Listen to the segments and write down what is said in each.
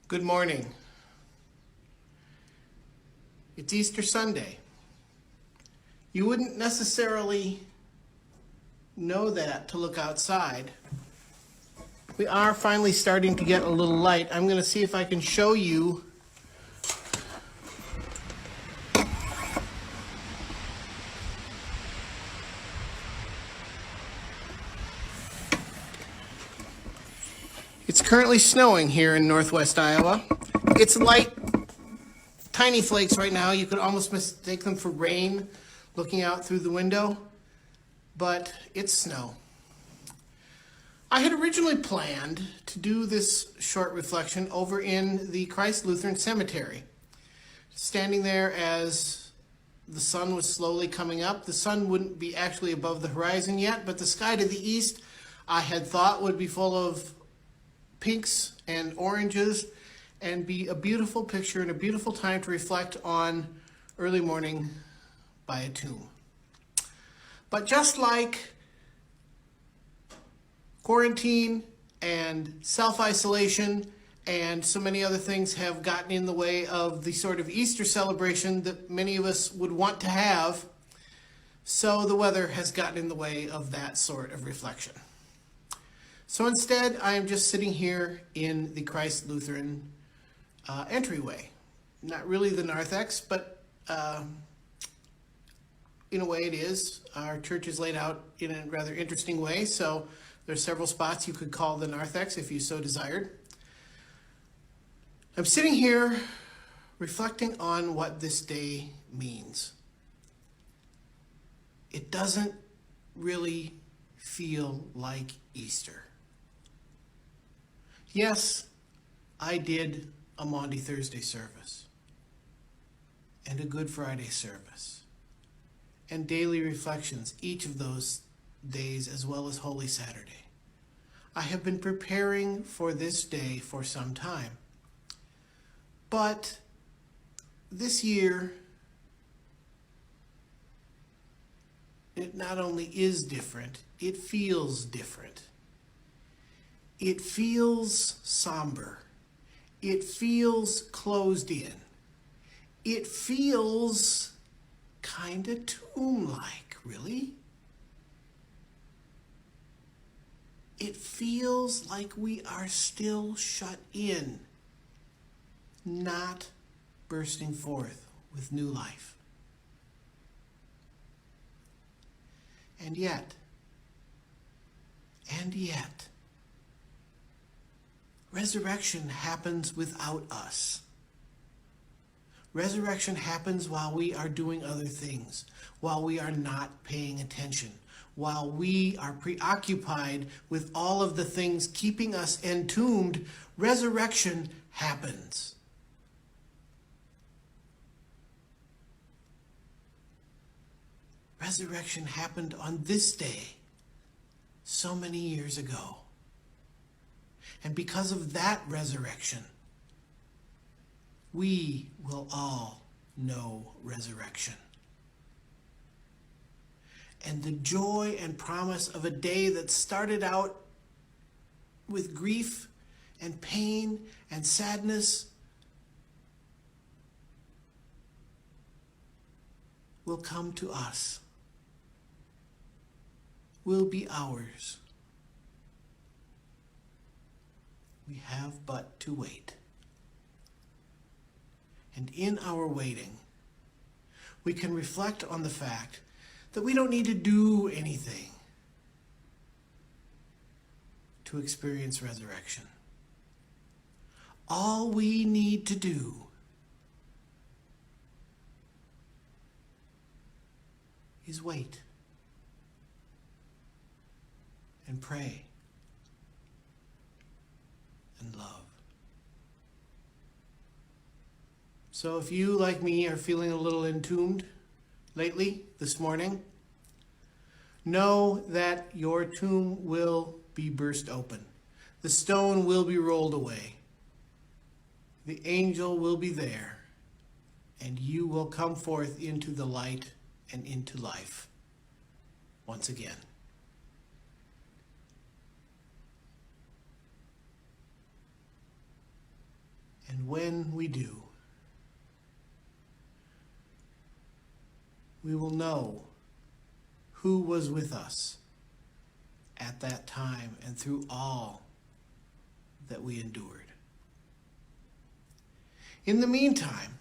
Good morning. It's Easter Sunday. You wouldn't necessarily know that to look outside. We are finally starting to get a little light. I'm going to see if I can show you It's currently snowing here in northwest Iowa. It's light, tiny flakes right now. You could almost mistake them for rain looking out through the window, but it's snow. I had originally planned to do this short reflection over in the Christ Lutheran Cemetery. Standing there as the sun was slowly coming up. The sun wouldn't be actually above the horizon yet, but the sky to the east I had thought would be full of pinks and oranges and be a beautiful picture and a beautiful time to reflect on early morning by a tomb. But just like quarantine and self-isolation and so many other things have gotten in the way of the sort of Easter celebration that many of us would want to have, so the weather has gotten in the way of that sort of reflection. So instead, I am just sitting here in the Christ Lutheran entryway. Not really the narthex, but in a way it is. Our church is laid out in a rather interesting way, so there's several spots you could call the narthex if you so desired. I'm sitting here reflecting on what this day means. It doesn't really feel like Easter. Yes, I did a Maundy Thursday service and a Good Friday service and daily reflections each of those days as well as Holy Saturday. I have been preparing for this day for some time. But this year, it not only is different, it feels different. It feels somber. It feels closed in. It feels kind of tomb-like, really. It feels like we are still shut in, not bursting forth with new life. And yet, resurrection happens without us. Resurrection happens while we are doing other things, while we are not paying attention, while we are preoccupied with all of the things keeping us entombed. Resurrection happens. Resurrection happened on this day so many years ago. And because of that resurrection, we will all know resurrection. And the joy and promise of a day that started out with grief and pain and sadness will come to us, will be ours. We have but to wait. And in our waiting, we can reflect on the fact that we don't need to do anything to experience resurrection. All we need to do is wait and pray and love. So if you, like me, are feeling a little entombed lately, this morning, know that your tomb will be burst open. The stone will be rolled away. The angel will be there, and you will come forth into the light and into life once again. And when we do, we will know who was with us at that time and through all that we endured. In the meantime,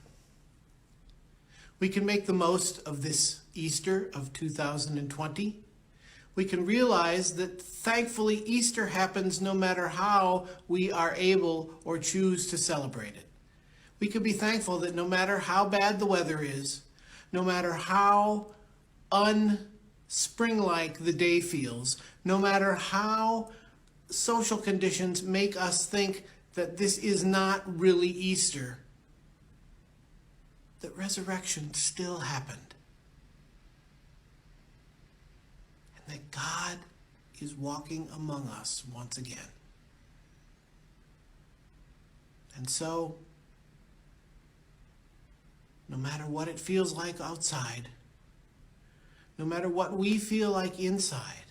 we can make the most of this Easter of 2020. We can realize that thankfully Easter happens no matter how we are able or choose to celebrate it. We can be thankful that no matter how bad the weather is, no matter how unspring-like the day feels, no matter how social conditions make us think that this is not really Easter, that resurrection still happened. And that God is walking among us once again. And so, no matter what it feels like outside, no matter what we feel like inside,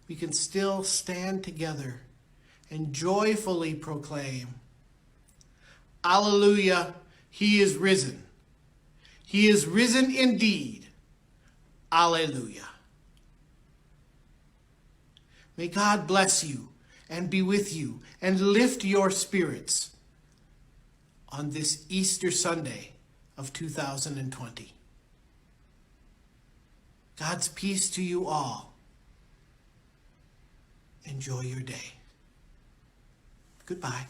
we can still stand together and joyfully proclaim, Alleluia, He is risen. He is risen indeed. Alleluia. May God bless you and be with you and lift your spirits on this Easter Sunday of 2020. God's peace to you all. Enjoy your day. Goodbye.